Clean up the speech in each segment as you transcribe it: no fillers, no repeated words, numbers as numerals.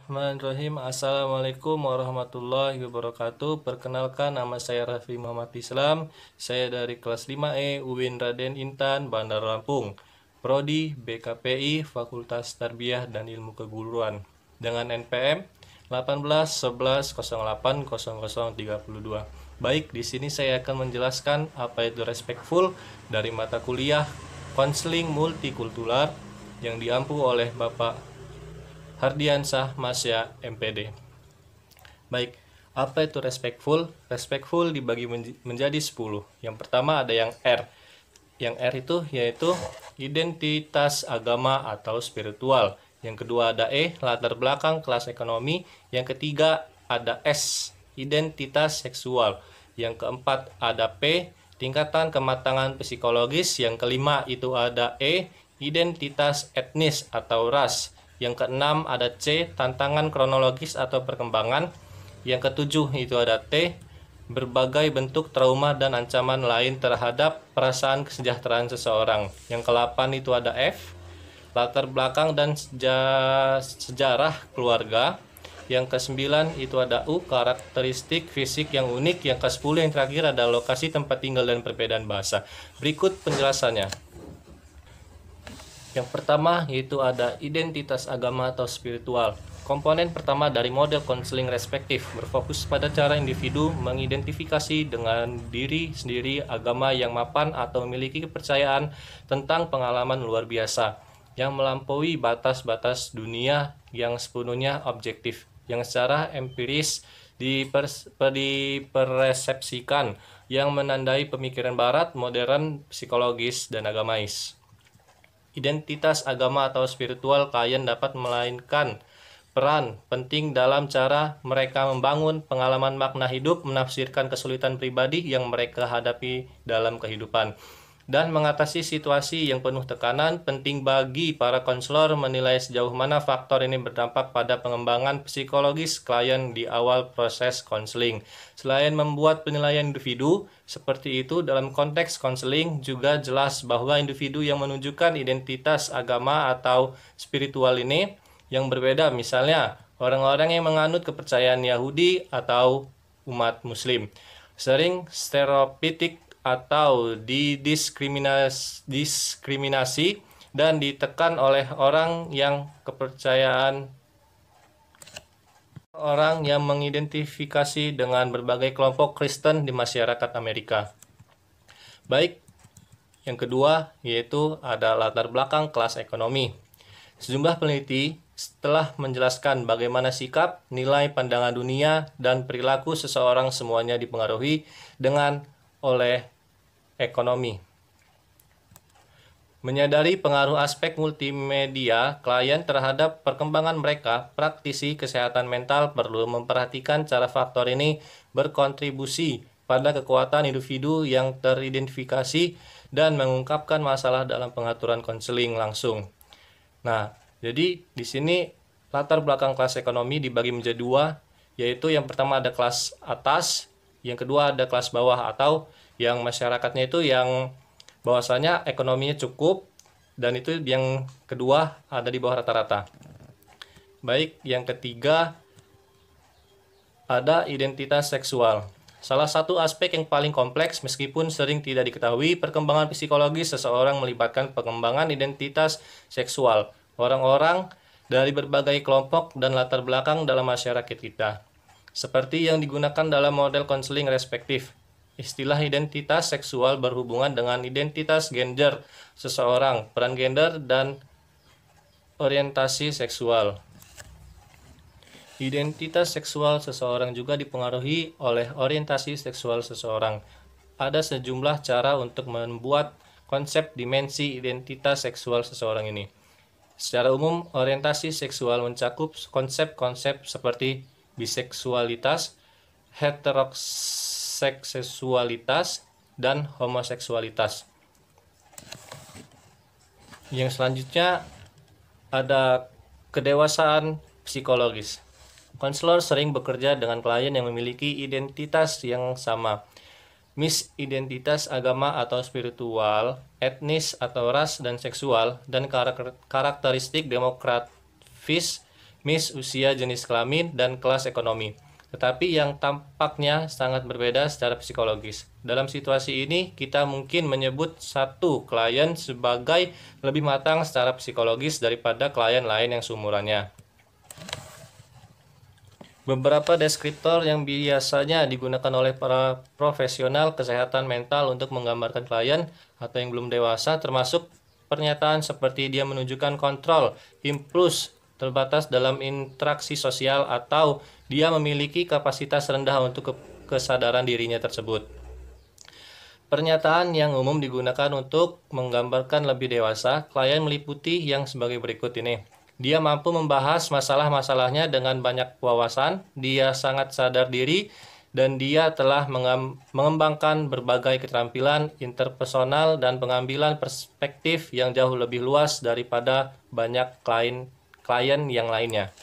Bismillahirrahmanirrahim. Assalamualaikum warahmatullahi wabarakatuh. Perkenalkan, nama saya Raffi Muhammad Islam. Saya dari kelas 5E UIN Raden Intan, Bandar Lampung. Prodi BKPI Fakultas Tarbiyah dan Ilmu Keguruan. Dengan NPM 1811080032. Baik, di sini saya akan menjelaskan apa itu respectful dari mata kuliah Konseling Multikultural yang diampu oleh Bapak Hardiansah Masya MPD. Baik, apa itu respectful? Respectful dibagi menjadi 10. Yang pertama ada yang R. Yang R itu yaitu identitas agama atau spiritual. Yang kedua ada E, latar belakang kelas ekonomi. Yang ketiga ada S, identitas seksual. Yang keempat ada P, tingkatan kematangan psikologis. Yang kelima itu ada E, identitas etnis atau ras. Yang keenam ada C, tantangan kronologis atau perkembangan. Yang ketujuh itu ada T, berbagai bentuk trauma dan ancaman lain terhadap perasaan kesejahteraan seseorang. Yang ke-8 itu ada F, latar belakang dan sejarah keluarga. Yang ke-9 itu ada U, karakteristik fisik yang unik. Yang ke-10 yang terakhir ada lokasi tempat tinggal dan perbedaan bahasa. Berikut penjelasannya. Yang pertama yaitu ada identitas agama atau spiritual. Komponen pertama dari model konseling respektif berfokus pada cara individu mengidentifikasi dengan diri sendiri agama yang mapan atau memiliki kepercayaan tentang pengalaman luar biasa yang melampaui batas-batas dunia yang sepenuhnya objektif, yang secara empiris dipersepsikan, yang menandai pemikiran barat, modern, psikologis, dan agamais. Identitas agama atau spiritual klien dapat memainkan peran penting dalam cara mereka membangun pengalaman makna hidup, menafsirkan kesulitan pribadi yang mereka hadapi dalam kehidupan, dan mengatasi situasi yang penuh tekanan. Penting bagi para konselor menilai sejauh mana faktor ini berdampak pada pengembangan psikologis klien di awal proses konseling. Selain membuat penilaian individu seperti itu, dalam konteks konseling juga jelas bahwa individu yang menunjukkan identitas agama atau spiritual ini yang berbeda, misalnya orang-orang yang menganut kepercayaan Yahudi atau umat Muslim, sering stereotipik atau diskriminasi dan ditekan oleh orang yang mengidentifikasi dengan berbagai kelompok Kristen di masyarakat Amerika. Baik, yang kedua yaitu ada latar belakang kelas ekonomi. Sejumlah peneliti setelah menjelaskan bagaimana sikap, nilai, pandangan dunia, dan perilaku seseorang semuanya dipengaruhi oleh ekonomi. Menyadari pengaruh aspek multimedia klien terhadap perkembangan mereka, praktisi kesehatan mental perlu memperhatikan cara faktor ini berkontribusi pada kekuatan individu yang teridentifikasi dan mengungkapkan masalah dalam pengaturan konseling langsung. Nah, jadi di sini latar belakang kelas ekonomi dibagi menjadi dua, yaitu yang pertama ada kelas atas, yang kedua ada kelas bawah, atau yang masyarakatnya itu yang bahwasanya ekonominya cukup, dan itu yang kedua ada di bawah rata-rata. Baik, yang ketiga ada identitas seksual. Salah satu aspek yang paling kompleks meskipun sering tidak diketahui, perkembangan psikologis seseorang melibatkan pengembangan identitas seksual orang-orang dari berbagai kelompok dan latar belakang dalam masyarakat kita. Seperti yang digunakan dalam model konseling respektif, istilah identitas seksual berhubungan dengan identitas gender seseorang, peran gender, dan orientasi seksual. Identitas seksual seseorang juga dipengaruhi oleh orientasi seksual seseorang. Ada sejumlah cara untuk membuat konsep dimensi identitas seksual seseorang ini. Secara umum, orientasi seksual mencakup konsep-konsep seperti biseksualitas, heteroseksualitas, dan homoseksualitas. Yang selanjutnya ada kedewasaan psikologis. Konselor sering bekerja dengan klien yang memiliki identitas yang sama, misidentitas agama atau spiritual, etnis atau ras dan seksual, dan karakteristik demografis mis, usia, jenis kelamin, dan kelas ekonomi. Tetapi yang tampaknya sangat berbeda secara psikologis. Dalam situasi ini, kita mungkin menyebut satu klien sebagai lebih matang secara psikologis daripada klien lain yang seumurannya. Beberapa deskriptor yang biasanya digunakan oleh para profesional kesehatan mental untuk menggambarkan klien atau yang belum dewasa termasuk pernyataan seperti dia menunjukkan kontrol, impuls terbatas dalam interaksi sosial, atau dia memiliki kapasitas rendah untuk kesadaran dirinya tersebut. Pernyataan yang umum digunakan untuk menggambarkan lebih dewasa klien meliputi yang sebagai berikut ini. Dia mampu membahas masalah-masalahnya dengan banyak wawasan, dia sangat sadar diri, dan dia telah mengembangkan berbagai keterampilan interpersonal dan pengambilan perspektif yang jauh lebih luas daripada banyak klien yang lainnya.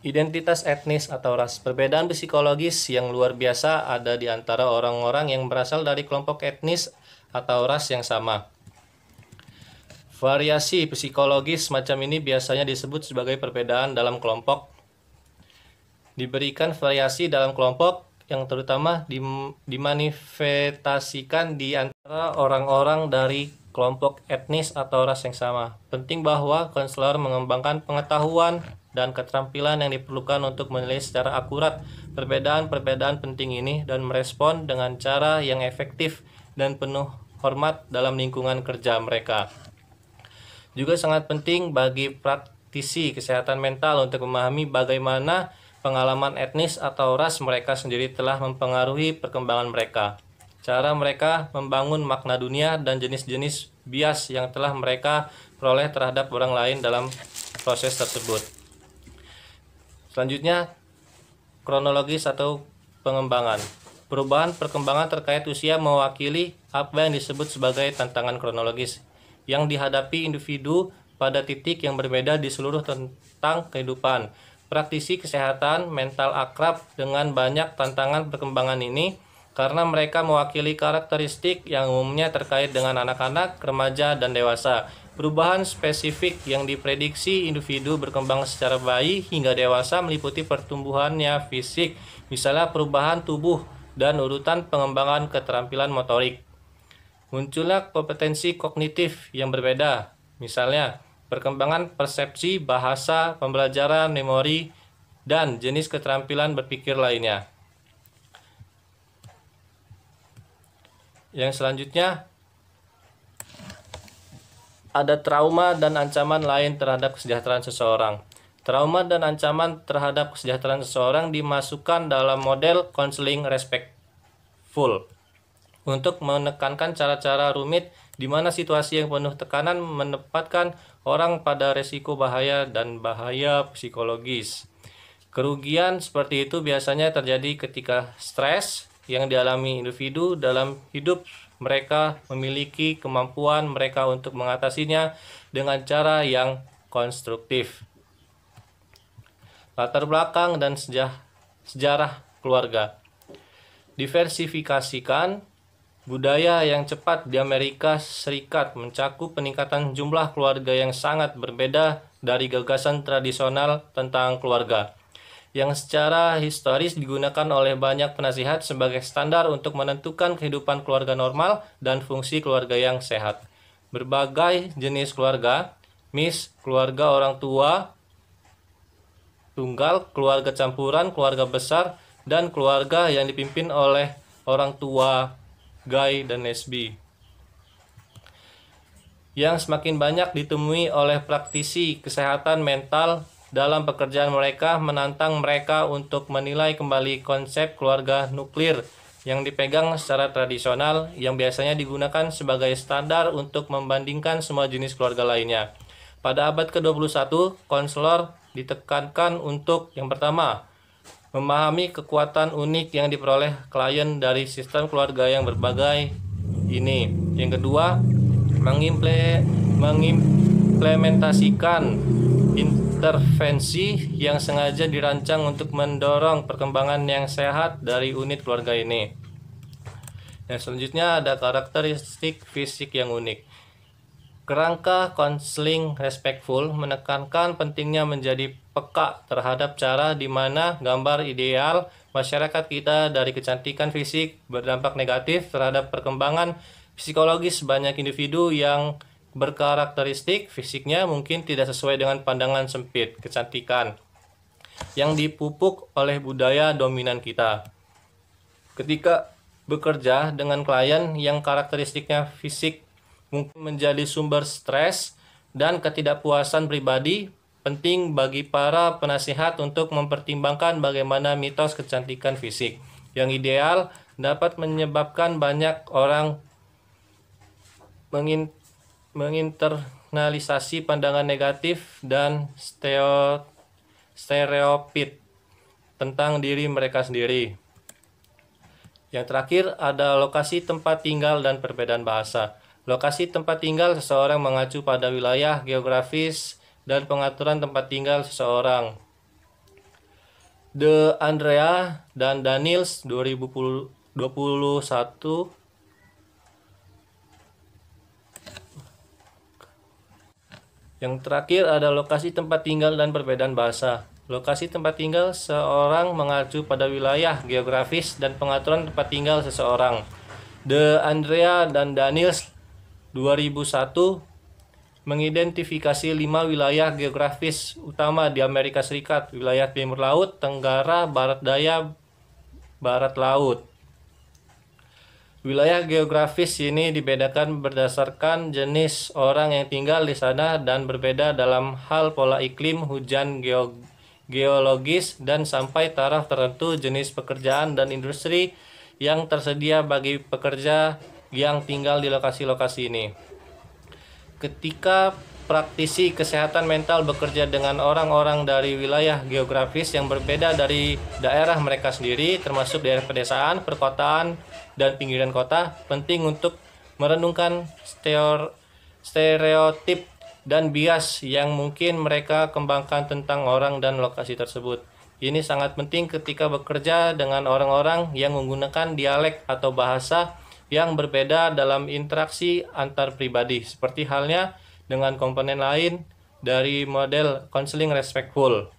Identitas etnis atau ras. Perbedaan psikologis yang luar biasa ada di antara orang-orang yang berasal dari kelompok etnis atau ras yang sama. Variasi psikologis semacam ini biasanya disebut sebagai perbedaan dalam kelompok. Diberikan variasi dalam kelompok yang terutama dimanifestasikan di antara orang-orang dari kelompok etnis atau ras yang sama. Penting bahwa konselor mengembangkan pengetahuan dan keterampilan yang diperlukan untuk menilai secara akurat perbedaan-perbedaan penting ini dan merespon dengan cara yang efektif dan penuh hormat dalam lingkungan kerja mereka. Juga sangat penting bagi praktisi kesehatan mental untuk memahami bagaimana pengalaman etnis atau ras mereka sendiri telah mempengaruhi perkembangan mereka, cara mereka membangun makna dunia, dan jenis-jenis bias yang telah mereka peroleh terhadap orang lain dalam proses tersebut. Selanjutnya, kronologis atau pengembangan. Perubahan perkembangan terkait usia mewakili apa yang disebut sebagai tantangan kronologis yang dihadapi individu pada titik yang berbeda di seluruh tentang kehidupan. Praktisi kesehatan mental akrab dengan banyak tantangan perkembangan ini karena mereka mewakili karakteristik yang umumnya terkait dengan anak-anak, remaja, dan dewasa. Perubahan spesifik yang diprediksi individu berkembang secara bayi hingga dewasa meliputi pertumbuhannya fisik, misalnya perubahan tubuh dan urutan pengembangan keterampilan motorik. Munculnya kompetensi kognitif yang berbeda, misalnya perkembangan persepsi, bahasa, pembelajaran, memori, dan jenis keterampilan berpikir lainnya. Yang selanjutnya, ada trauma dan ancaman lain terhadap kesejahteraan seseorang. Trauma dan ancaman terhadap kesejahteraan seseorang dimasukkan dalam model konseling respectful untuk menekankan cara-cara rumit di mana situasi yang penuh tekanan menempatkan orang pada resiko bahaya dan bahaya psikologis. Kerugian seperti itu biasanya terjadi ketika stres yang dialami individu dalam hidup mereka memiliki kemampuan mereka untuk mengatasinya dengan cara yang konstruktif. Latar belakang dan sejarah keluarga. Diversifikasikan budaya yang cepat di Amerika Serikat mencakup peningkatan jumlah keluarga yang sangat berbeda dari gagasan tradisional tentang keluarga, yang secara historis digunakan oleh banyak penasihat sebagai standar untuk menentukan kehidupan keluarga normal dan fungsi keluarga yang sehat. Berbagai jenis keluarga, mis, keluarga orang tua tunggal, keluarga campuran, keluarga besar, dan keluarga yang dipimpin oleh orang tua gay dan lesbi, yang semakin banyak ditemui oleh praktisi kesehatan mental dalam pekerjaan mereka, menantang mereka untuk menilai kembali konsep keluarga nuklir yang dipegang secara tradisional yang biasanya digunakan sebagai standar untuk membandingkan semua jenis keluarga lainnya. Pada abad ke-21, konselor ditekankan untuk yang pertama, memahami kekuatan unik yang diperoleh klien dari sistem keluarga yang berbagai ini. Yang kedua, mengimplementasikan intervensi yang sengaja dirancang untuk mendorong perkembangan yang sehat dari unit keluarga ini. Yang selanjutnya ada karakteristik fisik yang unik. Kerangka konseling respectful menekankan pentingnya menjadi peka terhadap cara di mana gambar ideal masyarakat kita dari kecantikan fisik berdampak negatif terhadap perkembangan psikologis banyak individu yang berkarakteristik fisiknya mungkin tidak sesuai dengan pandangan sempit kecantikan yang dipupuk oleh budaya dominan kita. Ketika bekerja dengan klien yang karakteristiknya fisik mungkin menjadi sumber stres dan ketidakpuasan pribadi, penting bagi para penasihat untuk mempertimbangkan bagaimana mitos kecantikan fisik yang ideal dapat menyebabkan banyak orang menginternalisasi pandangan negatif dan stereotip tentang diri mereka sendiri. Yang terakhir ada lokasi tempat tinggal dan perbedaan bahasa. Lokasi tempat tinggal seseorang mengacu pada wilayah geografis dan pengaturan tempat tinggal seseorang. De Andrea dan Daniels 2021. Yang terakhir ada lokasi tempat tinggal dan perbedaan bahasa. Lokasi tempat tinggal seseorang mengacu pada wilayah geografis dan pengaturan tempat tinggal seseorang. De Andrea dan Daniels 2001 mengidentifikasi 5 wilayah geografis utama di Amerika Serikat, wilayah Timur Laut, Tenggara, Barat Daya, Barat Laut. Wilayah geografis ini dibedakan berdasarkan jenis orang yang tinggal di sana dan berbeda dalam hal pola iklim, hujan, geologis, dan sampai taraf tertentu jenis pekerjaan dan industri yang tersedia bagi pekerja yang tinggal di lokasi-lokasi ini. Ketika praktisi kesehatan mental bekerja dengan orang-orang dari wilayah geografis yang berbeda dari daerah mereka sendiri, termasuk daerah pedesaan, perkotaan, dan pinggiran kota, penting untuk merenungkan stereotip dan bias yang mungkin mereka kembangkan tentang orang dan lokasi tersebut. Ini sangat penting ketika bekerja dengan orang-orang yang menggunakan dialek atau bahasa yang berbeda dalam interaksi antar pribadi, seperti halnya dengan komponen lain dari model konseling respectful.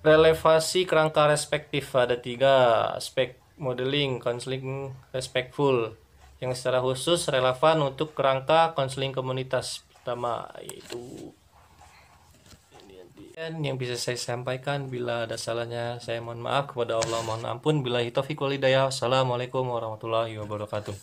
Relevasi kerangka respektif ada 3 aspek modeling konseling respectful yang secara khusus relevan untuk kerangka konseling komunitas. Pertama yaitu yang bisa saya sampaikan. Bila ada salahnya saya mohon maaf, kepada Allah mohon ampun. Billahi taufiq wal hidayah. Wassalamualaikum warahmatullahi wabarakatuh.